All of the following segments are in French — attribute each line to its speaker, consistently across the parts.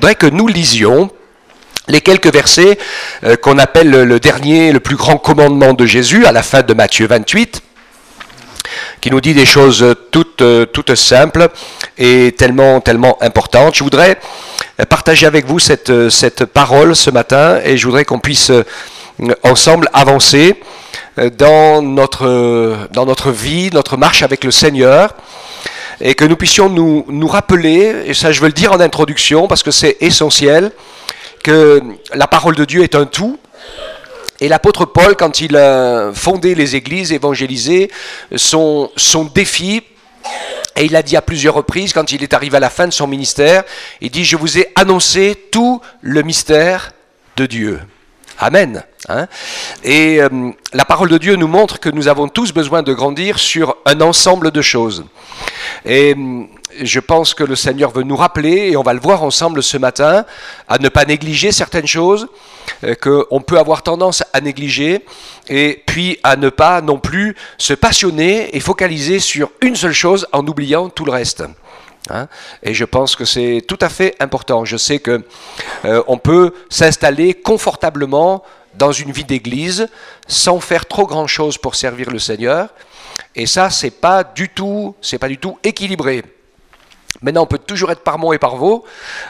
Speaker 1: voudrais que nous lisions les quelques versets qu'on appelle le dernier, le plus grand commandement de Jésus, à la fin de Matthieu 28, qui nous dit des choses toutes simples et tellement importantes. Je voudrais partager avec vous cette parole ce matin, et je voudrais qu'on puisse ensemble avancer dans notre vie, notre marche avec le Seigneur, et que nous puissions nous rappeler, et ça je veux le dire en introduction parce que c'est essentiel, que la parole de Dieu est un tout. Et l'apôtre Paul, quand il a fondé les églises, évangélisé, son défi, et il l'a dit à plusieurs reprises, quand il est arrivé à la fin de son ministère, il dit « Je vous ai annoncé tout le mystère de Dieu ». Amen. Hein? Et la parole de Dieu nous montre que nous avons tous besoin de grandir sur un ensemble de choses. Et je pense que le Seigneur veut nous rappeler, et on va le voir ensemble ce matin, à ne pas négliger certaines choses qu'on peut avoir tendance à négliger, et puis à ne pas non plus se passionner et focaliser sur une seule chose en oubliant tout le reste. Hein? Et je pense que c'est tout à fait important. Je sais que on peut s'installer confortablement dans une vie d'église sans faire trop grand chose pour servir le Seigneur, et ça c'est pas du tout équilibré. Maintenant, on peut toujours être par mon et par vos,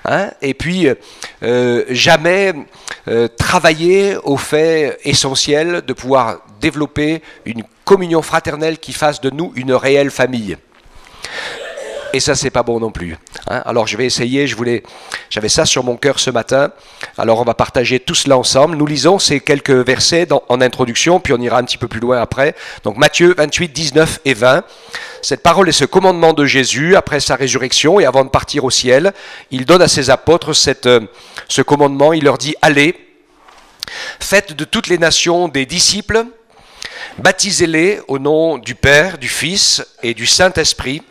Speaker 1: hein, et puis jamais travailler au fait essentiel de pouvoir développer une communion fraternelle qui fasse de nous une réelle famille. Et ça, c'est pas bon non plus. Hein. Alors, je vais essayer, j'avais ça sur mon cœur ce matin. Alors, on va partager tout cela ensemble. Nous lisons ces quelques versets en introduction, puis on ira un petit peu plus loin après. Donc, Matthieu 28, 19 et 20. Cette parole est ce commandement de Jésus après sa résurrection et avant de partir au ciel. Il donne à ses apôtres ce commandement. Il leur dit « Allez, faites de toutes les nations des disciples, baptisez-les au nom du Père, du Fils et du Saint-Esprit,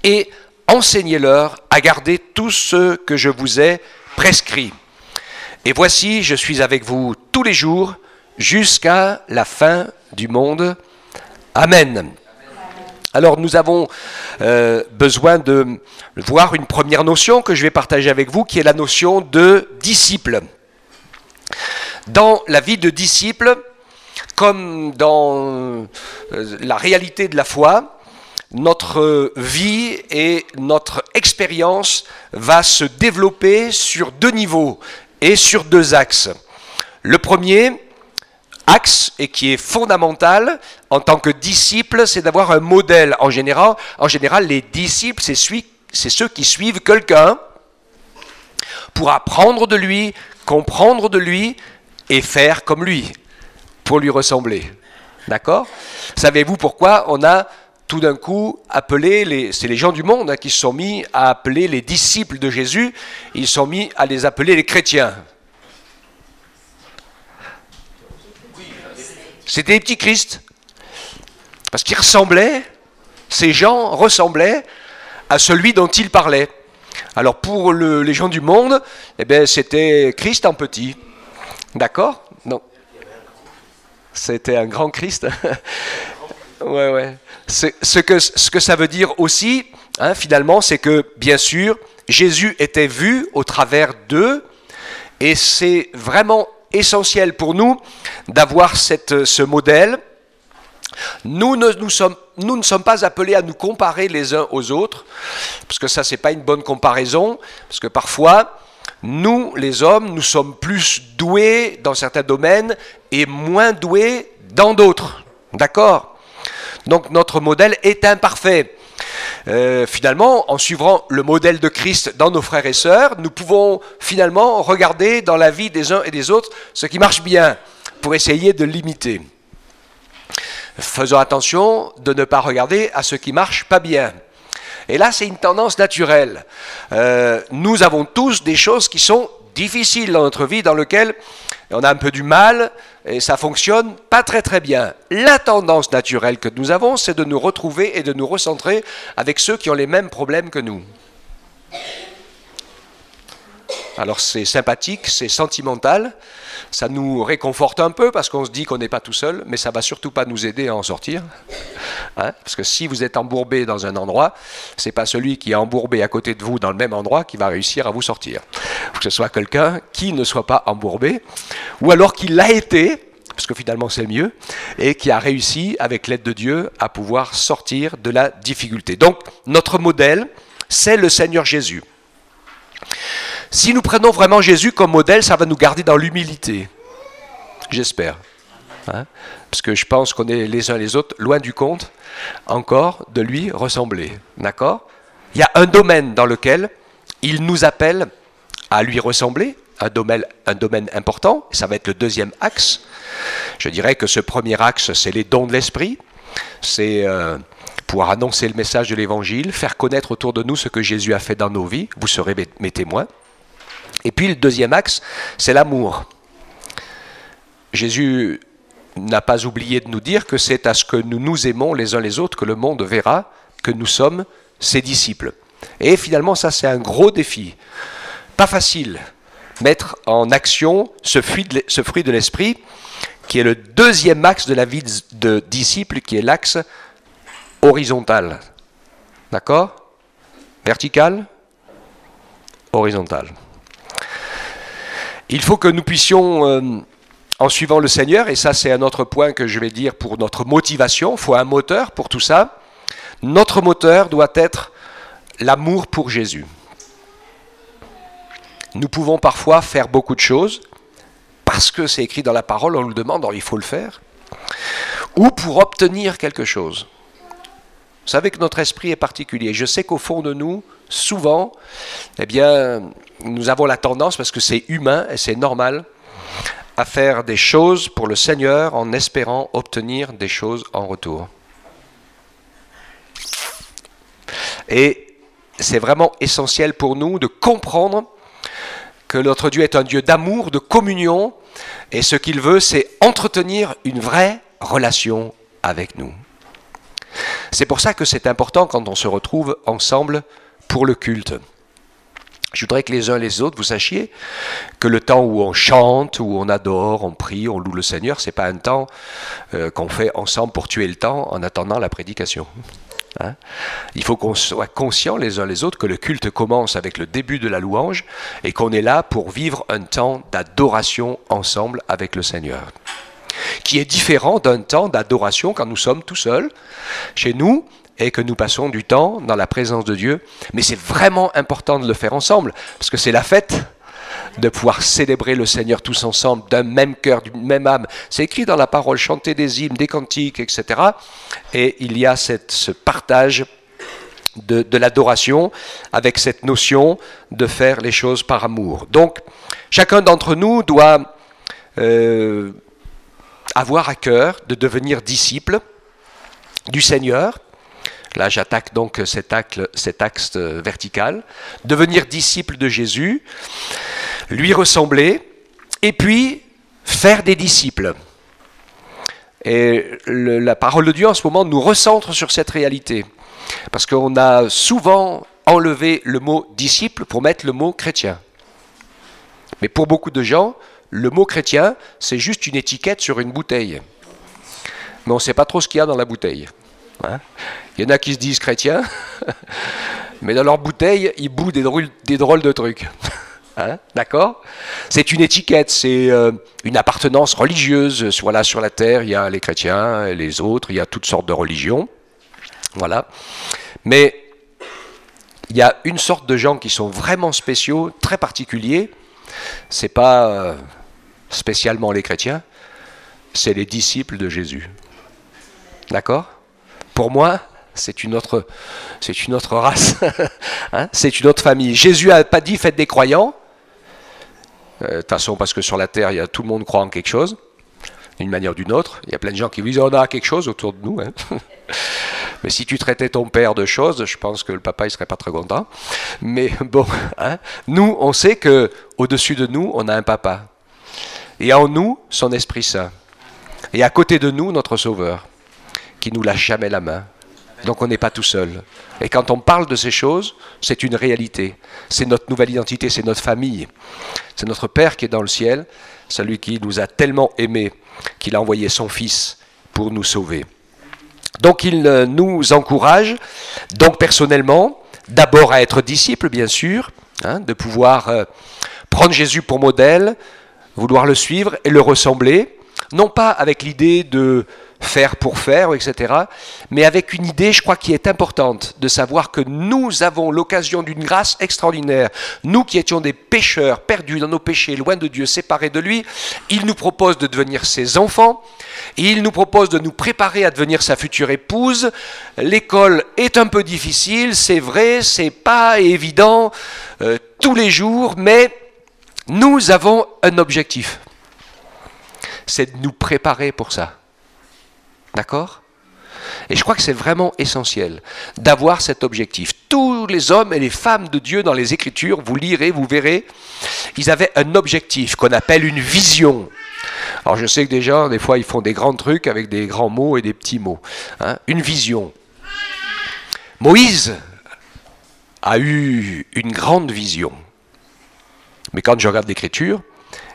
Speaker 1: et enseignez-leur à garder tout ce que je vous ai prescrit. Et voici, je suis avec vous tous les jours jusqu'à la fin du monde. Amen. » Alors nous avons besoin de voir une première notion que je vais partager avec vous, qui est la notion de disciple. Dans la vie de disciple, comme dans la réalité de la foi, notre vie et notre expérience va se développer sur deux niveaux et sur deux axes. Le premier axe, et qui est fondamental en tant que disciple, c'est d'avoir un modèle. En général, les disciples, c'est ceux qui suivent quelqu'un pour apprendre de lui, comprendre de lui et faire comme lui, pour lui ressembler. D'accord ? Savez-vous pourquoi on a tout d'un coup appelé, c'est les gens du monde qui se sont mis à appeler les disciples de Jésus, ils se sont mis à les appeler les chrétiens. C'était les petits Christ. Parce qu'ils ressemblaient, ces gens ressemblaient à celui dont ils parlaient. Alors pour les gens du monde, eh bien, c'était Christ en petit. D'accord ? Non. C'était un grand Christ. Ouais. Ce que ça veut dire aussi, hein, finalement, c'est que, bien sûr, Jésus était vu au travers d'eux, et c'est vraiment essentiel pour nous d'avoir ce modèle. Nous ne sommes pas appelés à nous comparer les uns aux autres, parce que ça, c'est pas une bonne comparaison, parce que parfois, nous, les hommes, nous sommes plus doués dans certains domaines et moins doués dans d'autres. D'accord ? Donc notre modèle est imparfait. Finalement, en suivant le modèle de Christ dans nos frères et sœurs, nous pouvons finalement regarder dans la vie des uns et des autres ce qui marche bien pour essayer de l'imiter. Faisons attention de ne pas regarder à ce qui marche pas bien. Et là, c'est une tendance naturelle. Nous avons tous des choses qui sont difficiles dans notre vie, dans lesquelles on a un peu du mal et ça fonctionne pas très bien. La tendance naturelle que nous avons, c'est de nous retrouver et de nous recentrer avec ceux qui ont les mêmes problèmes que nous. Alors c'est sympathique, c'est sentimental, ça nous réconforte un peu parce qu'on se dit qu'on n'est pas tout seul, mais ça ne va surtout pas nous aider à en sortir. Hein, parce que si vous êtes embourbé dans un endroit, ce n'est pas celui qui est embourbé à côté de vous dans le même endroit qui va réussir à vous sortir. Il faut que ce soit quelqu'un qui ne soit pas embourbé, ou alors qui l'a été, parce que finalement c'est mieux, et qui a réussi, avec l'aide de Dieu, à pouvoir sortir de la difficulté. Donc notre modèle, c'est le Seigneur Jésus. Si nous prenons vraiment Jésus comme modèle, ça va nous garder dans l'humilité. J'espère. Hein? Parce que je pense qu'on est les uns les autres loin du compte encore de lui ressembler. D'accord? Il y a un domaine dans lequel il nous appelle à lui ressembler, un domaine important, et ça va être le deuxième axe. Je dirais que ce premier axe, c'est les dons de l'esprit. C'est pouvoir annoncer le message de l'évangile, faire connaître autour de nous ce que Jésus a fait dans nos vies. Vous serez mes témoins. Et puis le deuxième axe, c'est l'amour. Jésus n'a pas oublié de nous dire que c'est à ce que nous nous aimons les uns les autres que le monde verra que nous sommes ses disciples. Et finalement, ça c'est un gros défi. Pas facile. Mettre en action ce fruit de l'esprit, qui est le deuxième axe de la vie de disciple, qui est l'axe horizontal. D'accord? Vertical? Horizontal. Il faut que nous puissions, en suivant le Seigneur, et ça c'est un autre point que je vais dire pour notre motivation, il faut un moteur pour tout ça. Notre moteur doit être l'amour pour Jésus. Nous pouvons parfois faire beaucoup de choses, parce que c'est écrit dans la parole, on nous le demande, alors il faut le faire, ou pour obtenir quelque chose. Vous savez que notre esprit est particulier. Je sais qu'au fond de nous, souvent, eh bien, nous avons la tendance, parce que c'est humain et c'est normal, à faire des choses pour le Seigneur en espérant obtenir des choses en retour. Et c'est vraiment essentiel pour nous de comprendre que notre Dieu est un Dieu d'amour, de communion, et ce qu'il veut, c'est entretenir une vraie relation avec nous. C'est pour ça que c'est important quand on se retrouve ensemble pour le culte. Je voudrais que les uns les autres, vous sachiez que le temps où on chante, où on adore, on prie, on loue le Seigneur, ce n'est pas un temps qu'on fait ensemble pour tuer le temps en attendant la prédication. Hein? Il faut qu'on soit conscients les uns les autres que le culte commence avec le début de la louange et qu'on est là pour vivre un temps d'adoration ensemble avec le Seigneur, qui est différent d'un temps d'adoration quand nous sommes tout seuls chez nous et que nous passons du temps dans la présence de Dieu. Mais c'est vraiment important de le faire ensemble, parce que c'est la fête de pouvoir célébrer le Seigneur tous ensemble, d'un même cœur, d'une même âme. C'est écrit dans la parole, chanter des hymnes, des cantiques, etc. Et il y a ce partage de l'adoration avec cette notion de faire les choses par amour. Donc, chacun d'entre nous doit avoir à cœur de devenir disciple du Seigneur. Là, j'attaque donc cet axe vertical. Devenir disciple de Jésus, lui ressembler, et puis faire des disciples. Et la parole de Dieu en ce moment nous recentre sur cette réalité. Parce qu'on a souvent enlevé le mot disciple pour mettre le mot chrétien. Mais pour beaucoup de gens, le mot chrétien, c'est juste une étiquette sur une bouteille. Mais on ne sait pas trop ce qu'il y a dans la bouteille. Hein? Il y en a qui se disent chrétiens, mais dans leur bouteille, ils bouent des drôles de trucs. Hein? D'accord? C'est une étiquette, c'est une appartenance religieuse. Voilà, sur la terre, il y a les chrétiens, les autres, il y a toutes sortes de religions. Voilà. Mais il y a une sorte de gens qui sont vraiment spéciaux, très particuliers. C'est pas spécialement les chrétiens, c'est les disciples de Jésus. D'accord? Pour moi, c'est une autre race, hein? C'est une autre famille. Jésus n'a pas dit faites des croyants. De toute façon, parce que sur la terre, tout le monde croit en quelque chose, d'une manière ou d'une autre. Il y a plein de gens qui disent on a quelque chose autour de nous. Hein? Mais si tu traitais ton père de choses, je pense que le papa il serait pas très content. Mais bon, hein? Nous, on sait que au-dessus de nous, on a un papa. Et en nous, son Esprit Saint. Et à côté de nous, notre Sauveur, qui nous lâche jamais la main. Donc on n'est pas tout seul. Et quand on parle de ces choses, c'est une réalité. C'est notre nouvelle identité, c'est notre famille. C'est notre Père qui est dans le ciel, celui qui nous a tellement aimés qu'il a envoyé son Fils pour nous sauver. Donc il nous encourage, donc personnellement, d'abord à être disciples, bien sûr, de pouvoir prendre Jésus pour modèle, vouloir le suivre et le ressembler, non pas avec l'idée de faire pour faire, etc., mais avec une idée, je crois, qui est importante, de savoir que nous avons l'occasion d'une grâce extraordinaire. Nous qui étions des pécheurs, perdus dans nos péchés, loin de Dieu, séparés de lui, il nous propose de devenir ses enfants, et il nous propose de nous préparer à devenir sa future épouse. L'école est un peu difficile, c'est vrai, c'est pas évident tous les jours, mais nous avons un objectif. C'est de nous préparer pour ça. D'accord ? Et je crois que c'est vraiment essentiel d'avoir cet objectif. Tous les hommes et les femmes de Dieu dans les Écritures, vous lirez, vous verrez, ils avaient un objectif qu'on appelle une vision. Alors je sais que déjà, des fois, ils font des grands trucs avec des grands mots et des petits mots. Une vision. Moïse a eu une grande vision. Mais quand je regarde l'Écriture,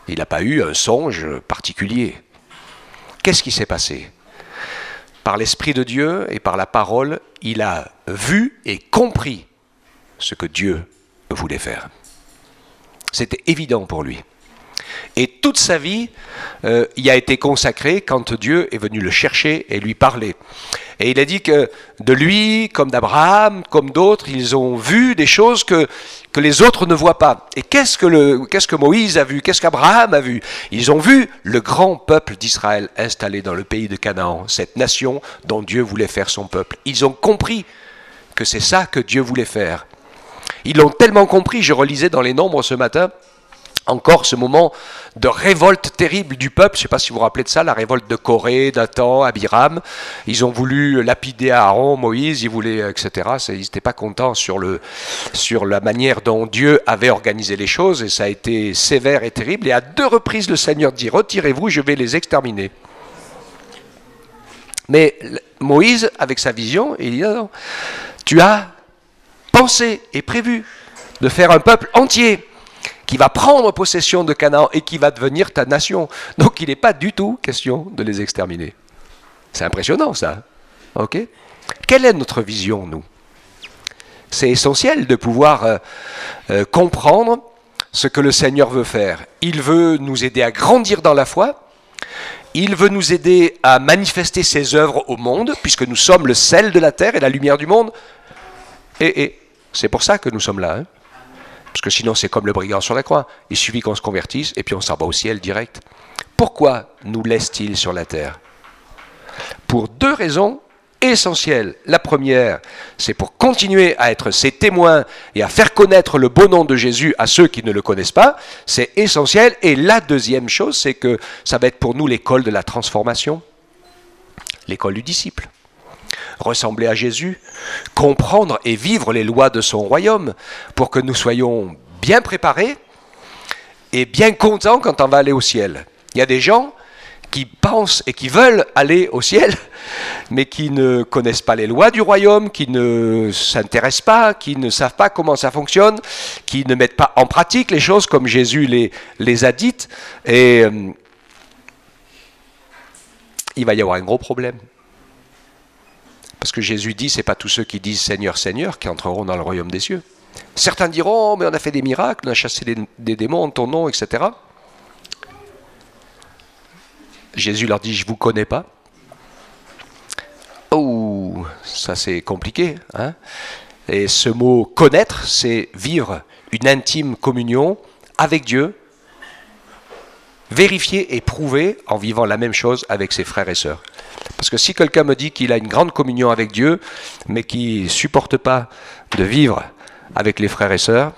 Speaker 1: il n'a pas eu un songe particulier. Qu'est-ce qui s'est passé ? Par l'Esprit de Dieu et par la parole, il a vu et compris ce que Dieu voulait faire. C'était évident pour lui. Et toute sa vie y a été consacrée quand Dieu est venu le chercher et lui parler. Et il a dit que de lui, comme d'Abraham, comme d'autres, ils ont vu des choses que les autres ne voient pas. Et qu'est-ce que Moïse a vu? Qu'est-ce qu'Abraham a vu? Ils ont vu le grand peuple d'Israël installé dans le pays de Canaan, cette nation dont Dieu voulait faire son peuple. Ils ont compris que c'est ça que Dieu voulait faire. Ils l'ont tellement compris, je relisais dans les Nombres ce matin, encore ce moment de révolte terrible du peuple. Je ne sais pas si vous vous rappelez de ça, la révolte de Corée, Dathan, Abiram. Ils ont voulu lapider Aaron, Moïse, ils voulaient, etc. Ils n'étaient pas contents sur la manière dont Dieu avait organisé les choses, et ça a été sévère et terrible. Et à 2 reprises, le Seigneur dit « Retirez-vous, je vais les exterminer ». Mais Moïse, avec sa vision, il dit « Non, tu as pensé et prévu de faire un peuple entier qui va prendre possession de Canaan et qui va devenir ta nation. » Donc il n'est pas du tout question de les exterminer. C'est impressionnant ça. Ok ? Quelle est notre vision, nous ? C'est essentiel de pouvoir comprendre ce que le Seigneur veut faire. Il veut nous aider à grandir dans la foi. Il veut nous aider à manifester ses œuvres au monde, puisque nous sommes le sel de la terre et la lumière du monde. Et c'est pour ça que nous sommes là. Parce que sinon, c'est comme le brigand sur la croix. Il suffit qu'on se convertisse et puis on s'en va au ciel direct. Pourquoi nous laisse-t-il sur la terre ? Pour 2 raisons essentielles. La première, c'est pour continuer à être ses témoins et à faire connaître le beau nom de Jésus à ceux qui ne le connaissent pas. C'est essentiel. Et la deuxième chose, c'est que ça va être pour nous l'école de la transformation. L'école du disciple. Ressembler à Jésus, comprendre et vivre les lois de son royaume pour que nous soyons bien préparés et bien contents quand on va aller au ciel. Il y a des gens qui pensent et qui veulent aller au ciel, mais qui ne connaissent pas les lois du royaume, qui ne s'intéressent pas, qui ne savent pas comment ça fonctionne, qui ne mettent pas en pratique les choses comme Jésus les a dites, et il va y avoir un gros problème. Parce que Jésus dit, ce n'est pas tous ceux qui disent « Seigneur, Seigneur » qui entreront dans le royaume des cieux. Certains diront « mais on a fait des miracles, on a chassé des démons en ton nom, etc. » Jésus leur dit « Je ne vous connais pas. » Oh, ça c'est compliqué. Hein ? Et ce mot « connaître », c'est vivre une intime communion avec Dieu, vérifier et prouver en vivant la même chose avec ses frères et sœurs. Parce que si quelqu'un me dit qu'il a une grande communion avec Dieu, mais qui ne supporte pas de vivre avec les frères et sœurs,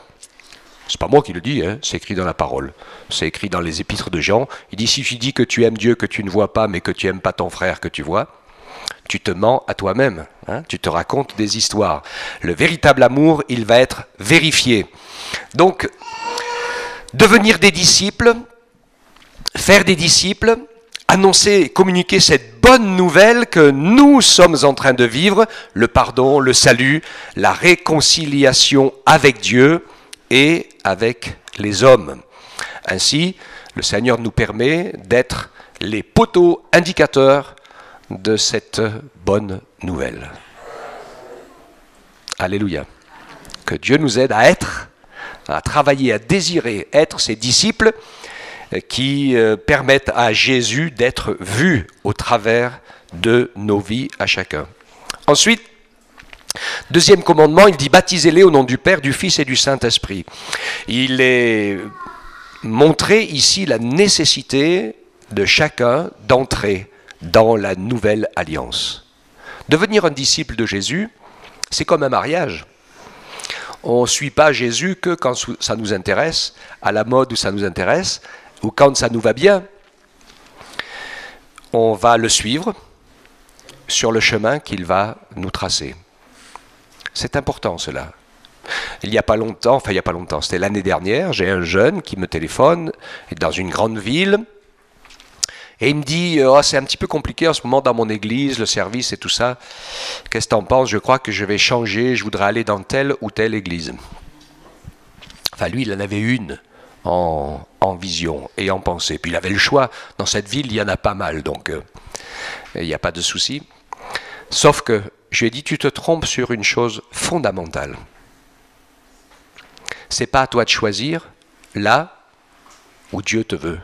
Speaker 1: c'est pas moi qui le dis, hein, c'est écrit dans la parole. C'est écrit dans les épîtres de Jean. Il dit, si tu dis que tu aimes Dieu que tu ne vois pas, mais que tu n'aimes pas ton frère que tu vois, tu te mens à toi-même. Hein, tu te racontes des histoires. Le véritable amour, il va être vérifié. Donc, devenir des disciples, faire des disciples, annoncer, communiquer cette bonne nouvelle que nous sommes en train de vivre, le pardon, le salut, la réconciliation avec Dieu et avec les hommes. Ainsi, le Seigneur nous permet d'être les poteaux indicateurs de cette bonne nouvelle. Alléluia. Que Dieu nous aide à être, à travailler, à désirer être ses disciples qui permettent à Jésus d'être vu au travers de nos vies à chacun. Ensuite, deuxième commandement, il dit « Baptisez-les au nom du Père, du Fils et du Saint-Esprit ». Il est montré ici la nécessité de chacun d'entrer dans la nouvelle alliance. Devenir un disciple de Jésus, c'est comme un mariage. On ne suit pas Jésus que quand ça nous intéresse, à la mode où ça nous intéresse, ou quand ça nous va bien. On va le suivre sur le chemin qu'il va nous tracer. C'est important cela. Il n'y a pas longtemps, c'était l'année dernière, j'ai un jeune qui me téléphone, dans une grande ville, et il me dit « c'est un petit peu compliqué en ce moment dans mon église, le service et tout ça. Qu'est-ce que tu en penses? Je crois que je vais changer, je voudrais aller dans telle ou telle église. » Enfin, lui, il en avait une en vision et en pensée. Puis il avait le choix. Dans cette ville, il y en a pas mal, donc il n'y a pas de souci. Sauf que je lui ai dit, tu te trompes sur une chose fondamentale. C'est pas à toi de choisir là où Dieu te veut.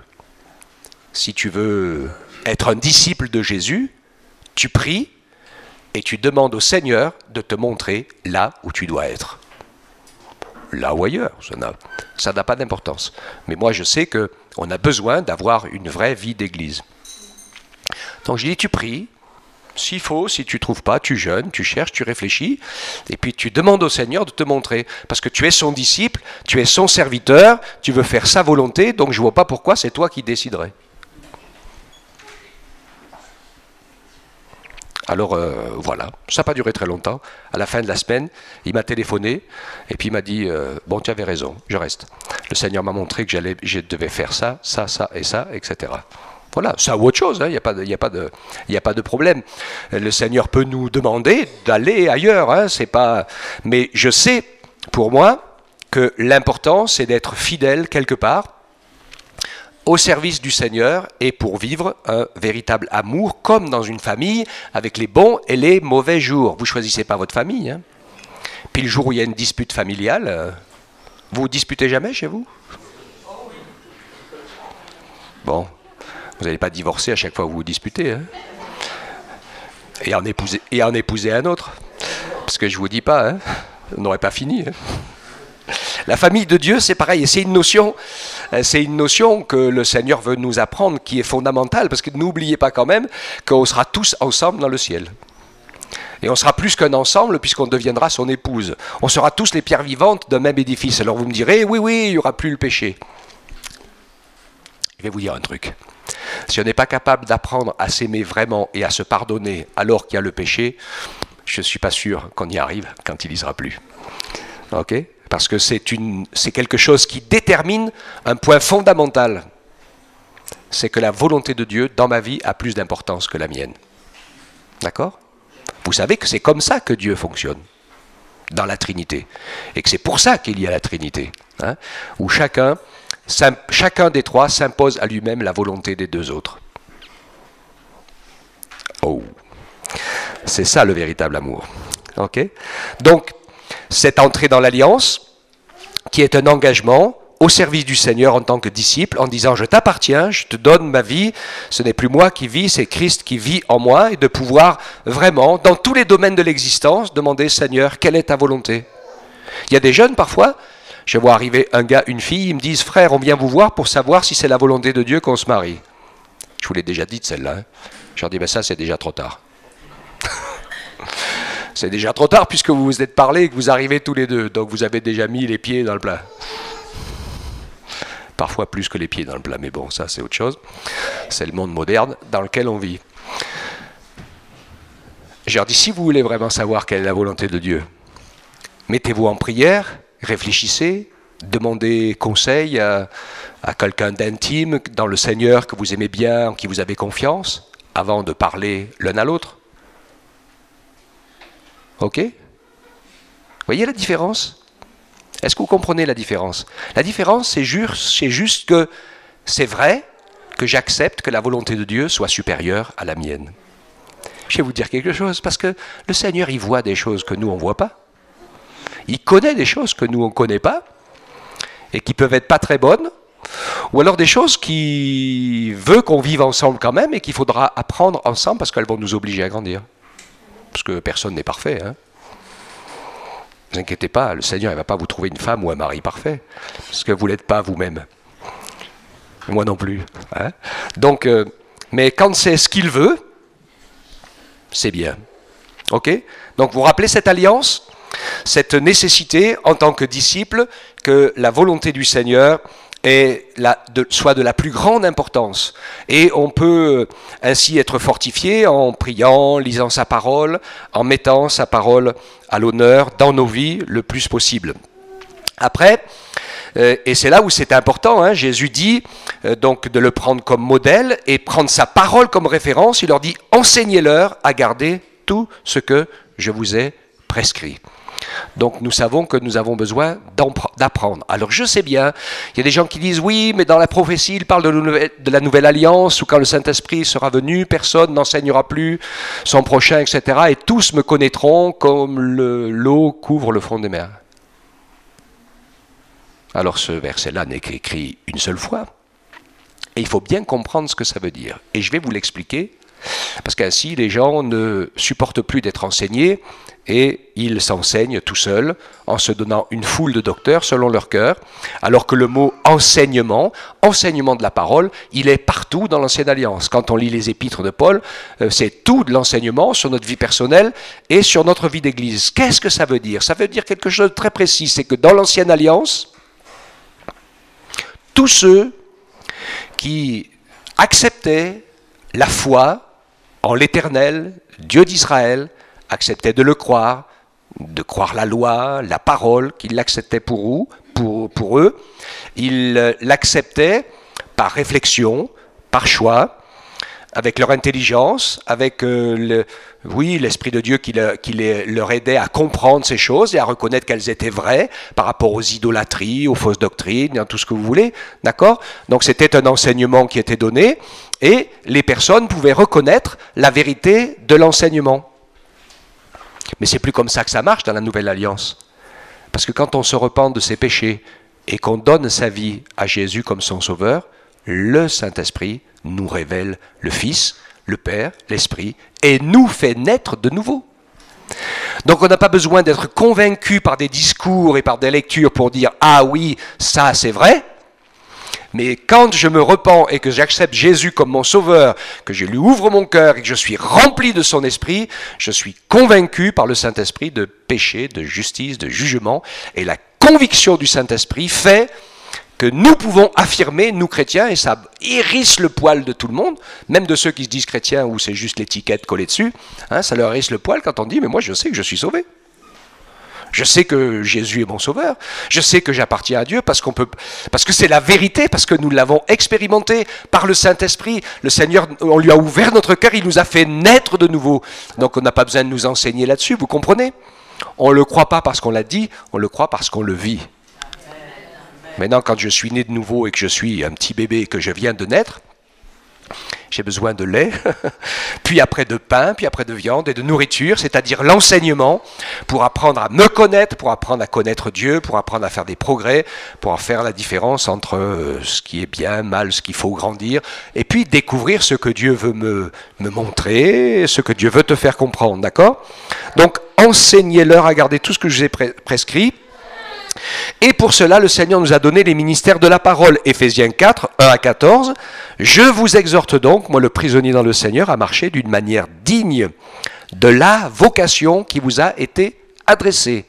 Speaker 1: Si tu veux être un disciple de Jésus, tu pries et tu demandes au Seigneur de te montrer là où tu dois être. Là ou ailleurs, ça n'a pas d'importance. Mais moi, je sais qu'on a besoin d'avoir une vraie vie d'église. Donc je dis, tu pries, s'il faut, si tu ne trouves pas, tu jeûnes, tu cherches, tu réfléchis, et puis tu demandes au Seigneur de te montrer. Parce que tu es son disciple, tu es son serviteur, tu veux faire sa volonté, donc je ne vois pas pourquoi c'est toi qui déciderais. Alors voilà, ça n'a pas duré très longtemps. À la fin de la semaine, il m'a téléphoné et puis il m'a dit bon, tu avais raison, je reste. Le Seigneur m'a montré que je devais faire ça, ça, ça et ça, etc. Voilà, ça ou autre chose, il n'y a pas de problème. Le Seigneur peut nous demander d'aller ailleurs, c'est pas. Mais je sais, pour moi, que l'important, c'est d'être fidèle quelque part au service du Seigneur et pour vivre un véritable amour comme dans une famille avec les bons et les mauvais jours. Vous ne choisissez pas votre famille. Puis le jour où il y a une dispute familiale, vous ne disputez jamais chez vous? Bon, vous n'allez pas divorcer à chaque fois que vous vous disputez. Et en épouser un autre. Parce que je ne vous dis pas, on n'aurait pas fini. La famille de Dieu, c'est pareil, et c'est une notion que le Seigneur veut nous apprendre, qui est fondamentale, parce que n'oubliez pas quand même qu'on sera tous ensemble dans le ciel. Et on sera plus qu'un ensemble, puisqu'on deviendra son épouse. On sera tous les pierres vivantes d'un même édifice. Alors vous me direz, oui, il n'y aura plus le péché. Je vais vous dire un truc. Si on n'est pas capable d'apprendre à s'aimer vraiment et à se pardonner alors qu'il y a le péché, je ne suis pas sûr qu'on y arrive quand il n'y sera plus. Ok ? Parce que c'est quelque chose qui détermine un point fondamental. C'est que la volonté de Dieu dans ma vie a plus d'importance que la mienne. D'accord? Vous savez que c'est comme ça que Dieu fonctionne, dans la Trinité. Et que c'est pour ça qu'il y a la Trinité. Où chacun des trois s'impose à lui-même la volonté des deux autres. Oh! C'est ça le véritable amour. Ok? Donc, cette entrée dans l'alliance, qui est un engagement au service du Seigneur en tant que disciple, en disant « Je t'appartiens, je te donne ma vie, ce n'est plus moi qui vis, c'est Christ qui vit en moi », et de pouvoir vraiment, dans tous les domaines de l'existence, demander « Seigneur, quelle est ta volonté ?» Il y a des jeunes parfois, je vois arriver un gars, une fille, ils me disent « Frère, on vient vous voir pour savoir si c'est la volonté de Dieu qu'on se marie. » Je vous l'ai déjà dit celle-là. Je leur dis « ça, c'est déjà trop tard. » C'est déjà trop tard puisque vous vous êtes parlé et que vous arrivez tous les deux. Donc vous avez déjà mis les pieds dans le plat. Parfois plus que les pieds dans le plat, mais bon, ça c'est autre chose. C'est le monde moderne dans lequel on vit. Je leur dis, si vous voulez vraiment savoir quelle est la volonté de Dieu, mettez-vous en prière, réfléchissez, Demandez conseil à quelqu'un d'intime dans le Seigneur que vous aimez bien, en qui vous avez confiance, avant de parler l'un à l'autre. Ok? Voyez la différence? Est-ce que vous comprenez la différence? La différence, c'est juste que c'est vrai que j'accepte que la volonté de Dieu soit supérieure à la mienne. Je vais vous dire quelque chose, parce que le Seigneur, il voit des choses que nous, on ne voit pas. Il connaît des choses que nous, on ne connaît pas, et qui peuvent être pas très bonnes, ou alors des choses qui veut qu'on vive ensemble quand même, et qu'il faudra apprendre ensemble, parce qu'elles vont nous obliger à grandir. Parce que personne n'est parfait, hein. Ne vous inquiétez pas, le Seigneur ne va pas vous trouver une femme ou un mari parfait, parce que vous ne l'êtes pas vous-même. Moi non plus. Hein. Donc, mais quand c'est ce qu'il veut, c'est bien. Ok? Donc vous rappelez cette alliance, cette nécessité en tant que disciple que la volonté du Seigneur soit de la plus grande importance. Et on peut ainsi être fortifié en priant, lisant sa parole, en mettant sa parole à l'honneur dans nos vies le plus possible. Après, et c'est là où c'est important, hein, Jésus dit donc de le prendre comme modèle et prendre sa parole comme référence. Il leur dit « Enseignez-leur à garder tout ce que je vous ai prescrit ». Donc nous savons que nous avons besoin d'apprendre. Alors je sais bien, il y a des gens qui disent oui, mais dans la prophétie, il parle de la nouvelle alliance, où quand le Saint-Esprit sera venu, personne n'enseignera plus son prochain, etc. Et tous me connaîtront comme l'eau couvre le fond des mers. Alors ce verset-là n'est qu'écrit une seule fois. Et il faut bien comprendre ce que ça veut dire. Et je vais vous l'expliquer, parce qu'ainsi les gens ne supportent plus d'être enseignés, et ils s'enseignent tout seuls en se donnant une foule de docteurs selon leur cœur, alors que le mot enseignement, enseignement de la parole, il est partout dans l'Ancienne Alliance. Quand on lit les épîtres de Paul, c'est tout de l'enseignement sur notre vie personnelle et sur notre vie d'église. Qu'est-ce que ça veut dire? Ça veut dire quelque chose de très précis, c'est que dans l'Ancienne Alliance, tous ceux qui acceptaient la foi en l'Éternel, Dieu d'Israël, acceptaient de le croire, de croire la loi, la parole, qu'ils l'acceptaient pour eux. Ils l'acceptaient par réflexion, par choix, avec leur intelligence, avec l'Esprit de Dieu qui leur aidait à comprendre ces choses et à reconnaître qu'elles étaient vraies par rapport aux idolâtries, aux fausses doctrines, tout ce que vous voulez, d'accord? Donc c'était un enseignement qui était donné et les personnes pouvaient reconnaître la vérité de l'enseignement. Mais c'est plus comme ça que ça marche dans la Nouvelle Alliance. Parce que quand on se repent de ses péchés et qu'on donne sa vie à Jésus comme son sauveur, le Saint-Esprit nous révèle le Fils, le Père, l'Esprit, et nous fait naître de nouveau. Donc on n'a pas besoin d'être convaincu par des discours et par des lectures pour dire « Ah oui, ça c'est vrai ». Mais quand je me repens et que j'accepte Jésus comme mon sauveur, que je lui ouvre mon cœur et que je suis rempli de son esprit, je suis convaincu par le Saint-Esprit de péché, de justice, de jugement. Et la conviction du Saint-Esprit fait que nous pouvons affirmer, nous chrétiens, et ça hérisse le poil de tout le monde, même de ceux qui se disent chrétiens où c'est juste l'étiquette collée dessus, hein, ça leur hérisse le poil quand on dit « mais moi je sais que je suis sauvé ». Je sais que Jésus est mon sauveur. Je sais que j'appartiens à Dieu parce que c'est la vérité, parce que nous l'avons expérimenté par le Saint-Esprit. Le Seigneur, on lui a ouvert notre cœur, il nous a fait naître de nouveau. Donc on n'a pas besoin de nous enseigner là-dessus, vous comprenez? On ne le croit pas parce qu'on l'a dit, on le croit parce qu'on le vit. Maintenant, quand je suis né de nouveau et que je suis un petit bébé et que je viens de naître, j'ai besoin de lait, puis après de pain, puis après de viande et de nourriture, c'est-à-dire l'enseignement, pour apprendre à me connaître, pour apprendre à connaître Dieu, pour apprendre à faire des progrès, pour faire la différence entre ce qui est bien, mal, ce qu'il faut grandir, et puis découvrir ce que Dieu veut me montrer, ce que Dieu veut te faire comprendre, d'accord? Donc, enseignez-leur à garder tout ce que je vous ai prescrit. Et pour cela, le Seigneur nous a donné les ministères de la parole. Éphésiens 4, 1 à 14. Je vous exhorte donc, moi le prisonnier dans le Seigneur, à marcher d'une manière digne de la vocation qui vous a été adressée.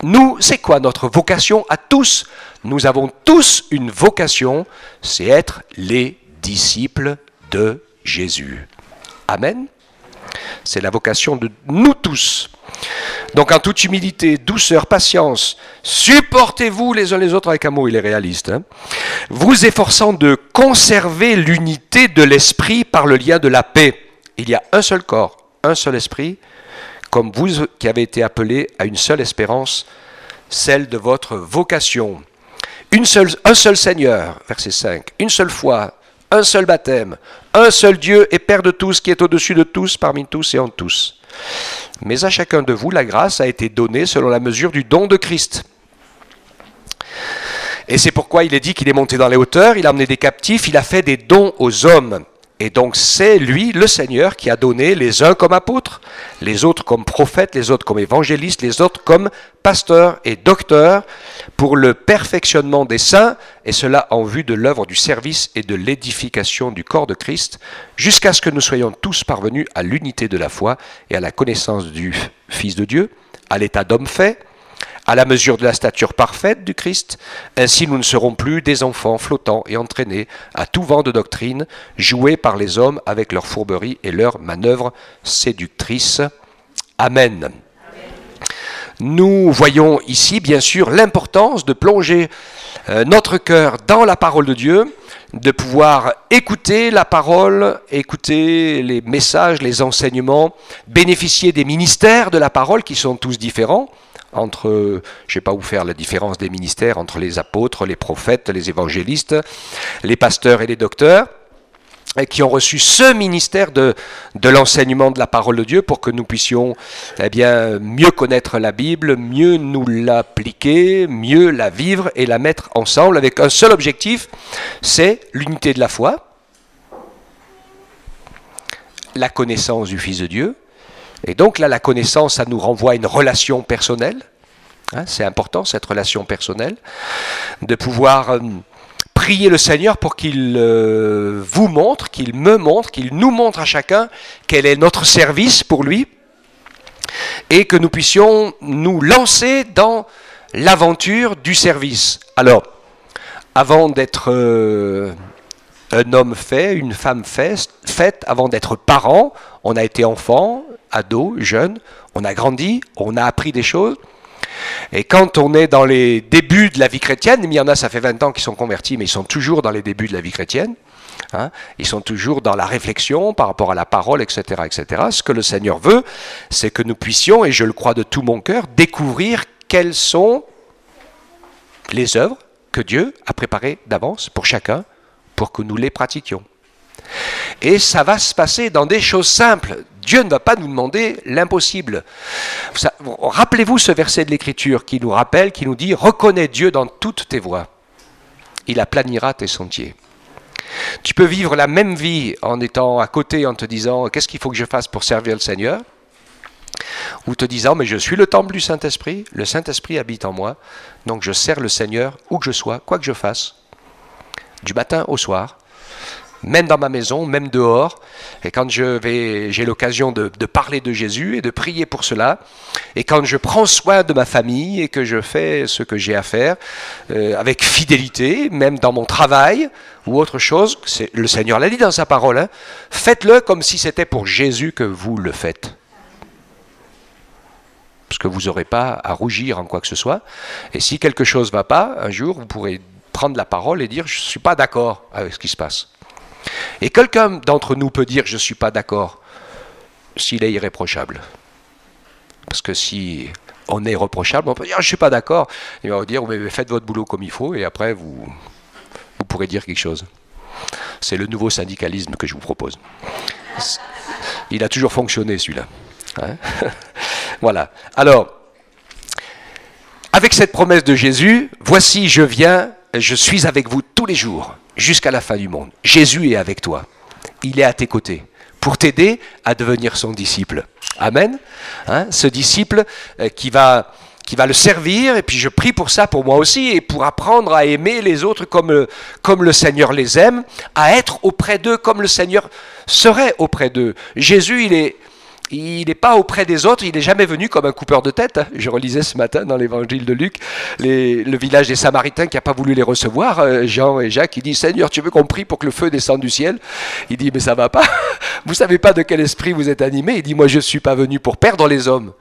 Speaker 1: Nous, c'est quoi notre vocation à tous? Nous avons tous une vocation, c'est être les disciples de Jésus. Amen. C'est la vocation de nous tous. Donc en toute humilité, douceur, patience, supportez-vous les uns les autres avec amour, il est réaliste, hein, vous efforçant de conserver l'unité de l'esprit par le lien de la paix. Il y a un seul corps, un seul esprit, comme vous qui avez été appelés à une seule espérance, celle de votre vocation. Un seul Seigneur, verset 5, une seule foi, un seul baptême, un seul Dieu et Père de tous, qui est au-dessus de tous, parmi tous et en tous. Mais à chacun de vous, la grâce a été donnée selon la mesure du don de Christ. Et c'est pourquoi il est dit qu'il est monté dans les hauteurs, il a emmené des captifs, il a fait des dons aux hommes. Et donc c'est lui, le Seigneur, qui a donné les uns comme apôtres, les autres comme prophètes, les autres comme évangélistes, les autres comme pasteurs et docteurs, pour le perfectionnement des saints, et cela en vue de l'œuvre du service et de l'édification du corps de Christ, jusqu'à ce que nous soyons tous parvenus à l'unité de la foi et à la connaissance du Fils de Dieu, à l'état d'homme fait, à la mesure de la stature parfaite du Christ. Ainsi nous ne serons plus des enfants flottants et entraînés à tout vent de doctrine, joués par les hommes avec leurs fourberies et leurs manœuvres séductrices. Amen. Nous voyons ici bien sûr l'importance de plonger notre cœur dans la parole de Dieu, de pouvoir écouter la parole, écouter les messages, les enseignements, bénéficier des ministères de la parole qui sont tous différents. Entre, je ne sais pas où faire la différence des ministères entre les apôtres, les prophètes, les évangélistes, les pasteurs et les docteurs, et qui ont reçu ce ministère de l'enseignement de la parole de Dieu pour que nous puissions mieux connaître la Bible, mieux nous l'appliquer, mieux la vivre et la mettre ensemble avec un seul objectif, c'est l'unité de la foi, la connaissance du Fils de Dieu. Et donc là, la connaissance, ça nous renvoie à une relation personnelle. Hein, c'est important, cette relation personnelle. De pouvoir prier le Seigneur pour qu'il vous montre, qu'il me montre, qu'il nous montre à chacun quel est notre service pour lui. Et que nous puissions nous lancer dans l'aventure du service. Alors, avant d'être un homme fait, une femme faite, avant d'être parent, on a été enfant, ado, jeune, on a grandi, on a appris des choses. Et quand on est dans les débuts de la vie chrétienne, il y en a, ça fait 20 ans qu'ils sont convertis, mais ils sont toujours dans les débuts de la vie chrétienne. Hein, ils sont toujours dans la réflexion par rapport à la parole, etc., etc. Ce que le Seigneur veut, c'est que nous puissions, et je le crois de tout mon cœur, découvrir quelles sont les œuvres que Dieu a préparées d'avance pour chacun, pour que nous les pratiquions. Et ça va se passer dans des choses simples. Dieu ne va pas nous demander l'impossible. Rappelez-vous ce verset de l'Écriture qui nous rappelle, qui nous dit « Reconnais Dieu dans toutes tes voies. Il aplanira tes sentiers. » Tu peux vivre la même vie en étant à côté, en te disant « Qu'est-ce qu'il faut que je fasse pour servir le Seigneur ?» ou te disant « Mais je suis le temple du Saint-Esprit, le Saint-Esprit habite en moi, donc je sers le Seigneur où que je sois, quoi que je fasse, du matin au soir. » Même dans ma maison, même dehors, et quand j'ai l'occasion de parler de Jésus et de prier pour cela, et quand je prends soin de ma famille et que je fais ce que j'ai à faire avec fidélité, même dans mon travail ou autre chose, le Seigneur l'a dit dans sa parole, hein, faites-le comme si c'était pour Jésus que vous le faites. Parce que vous n'aurez pas à rougir en quoi que ce soit, et si quelque chose ne va pas, un jour vous pourrez prendre la parole et dire « je ne suis pas d'accord avec ce qui se passe ». Et quelqu'un d'entre nous peut dire « je ne suis pas d'accord » s'il est irréprochable. Parce que si on est reprochable, on peut dire « je ne suis pas d'accord ». Il va vous dire « faites votre boulot comme il faut et après vous pourrez dire quelque chose ». C'est le nouveau syndicalisme que je vous propose. Il a toujours fonctionné celui-là. Hein. Voilà. Alors, avec cette promesse de Jésus, « Voici, je viens, je suis avec vous tous les jours. » Jusqu'à la fin du monde. Jésus est avec toi. Il est à tes côtés pour t'aider à devenir son disciple. Amen. Hein, ce disciple qui va le servir, et puis je prie pour ça pour moi aussi, et pour apprendre à aimer les autres comme le Seigneur les aime, à être auprès d'eux comme le Seigneur serait auprès d'eux. Jésus, il n'est pas auprès des autres, il n'est jamais venu comme un coupeur de tête. Je relisais ce matin dans l'évangile de Luc, le village des Samaritains qui n'a pas voulu les recevoir, Jean et Jacques, il dit « Seigneur, tu veux qu'on prie pour que le feu descende du ciel ?» Il dit « Mais ça va pas, vous ne savez pas de quel esprit vous êtes animés. » Il dit « Moi je ne suis pas venu pour perdre les hommes,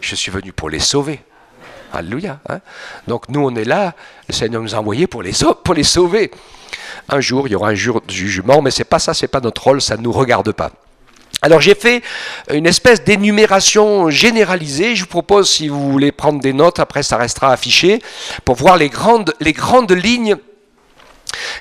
Speaker 1: Je suis venu pour les sauver. Alléluia. Hein? Donc nous, on est là, le Seigneur nous a envoyés pour les sauver. Un jour, il y aura un jour de jugement, mais c'est pas ça, c'est pas notre rôle, ça ne nous regarde pas. Alors j'ai fait une espèce d'énumération généralisée. Je vous propose, si vous voulez prendre des notes, après ça restera affiché, pour voir les grandes lignes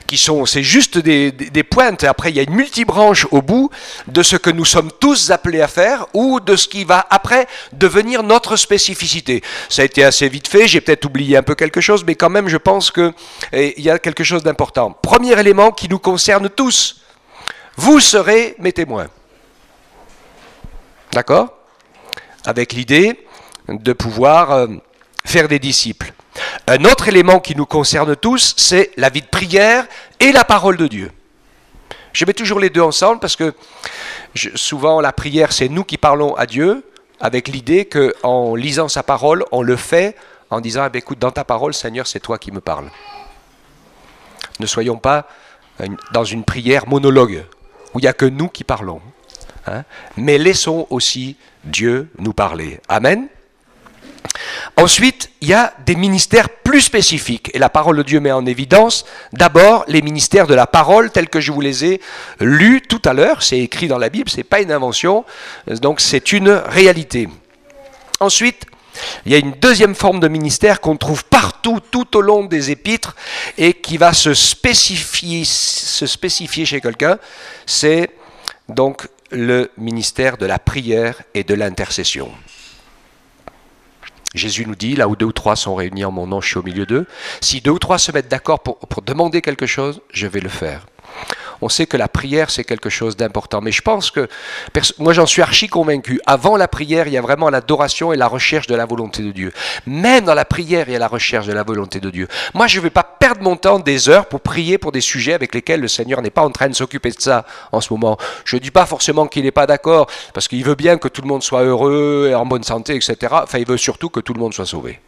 Speaker 1: qui sont, c'est juste des pointes, et après il y a une multibranche au bout de ce que nous sommes tous appelés à faire, ou de ce qui va après devenir notre spécificité. Ça a été assez vite fait, j'ai peut-être oublié un peu quelque chose, mais quand même je pense qu'il y a quelque chose d'important. Premier élément qui nous concerne tous, vous serez mes témoins. D'accord? Avec l'idée de pouvoir faire des disciples. Un autre élément qui nous concerne tous, c'est la vie de prière et la parole de Dieu. Je mets toujours les deux ensemble parce que souvent la prière, c'est nous qui parlons à Dieu avec l'idée qu'en lisant sa parole, on le fait en disant eh bien, écoute, dans ta parole, Seigneur, c'est toi qui me parles. Ne soyons pas dans une prière monologue où il n'y a que nous qui parlons. Hein, mais laissons aussi Dieu nous parler. Amen. Ensuite, il y a des ministères plus spécifiques. Et la parole de Dieu met en évidence d'abord les ministères de la parole tels que je vous les ai lus tout à l'heure. C'est écrit dans la Bible, ce n'est pas une invention. Donc c'est une réalité. Ensuite, il y a une deuxième forme de ministère qu'on trouve partout, tout au long des épîtres, et qui va se spécifier chez quelqu'un. C'est donc le ministère de la prière et de l'intercession. Jésus nous dit, là où 2 ou 3 sont réunis en mon nom, je suis au milieu d'eux. Si 2 ou 3 se mettent d'accord pour demander quelque chose, je vais le faire. On sait que la prière, c'est quelque chose d'important. Mais je pense que, moi j'en suis archi convaincu, avant la prière, il y a vraiment l'adoration et la recherche de la volonté de Dieu. Même dans la prière, il y a la recherche de la volonté de Dieu. Moi, je ne vais pas perdre mon temps des heures pour prier pour des sujets avec lesquels le Seigneur n'est pas en train de s'occuper de ça en ce moment. Je ne dis pas forcément qu'il n'est pas d'accord, parce qu'il veut bien que tout le monde soit heureux et en bonne santé, etc. Enfin, il veut surtout que tout le monde soit sauvé.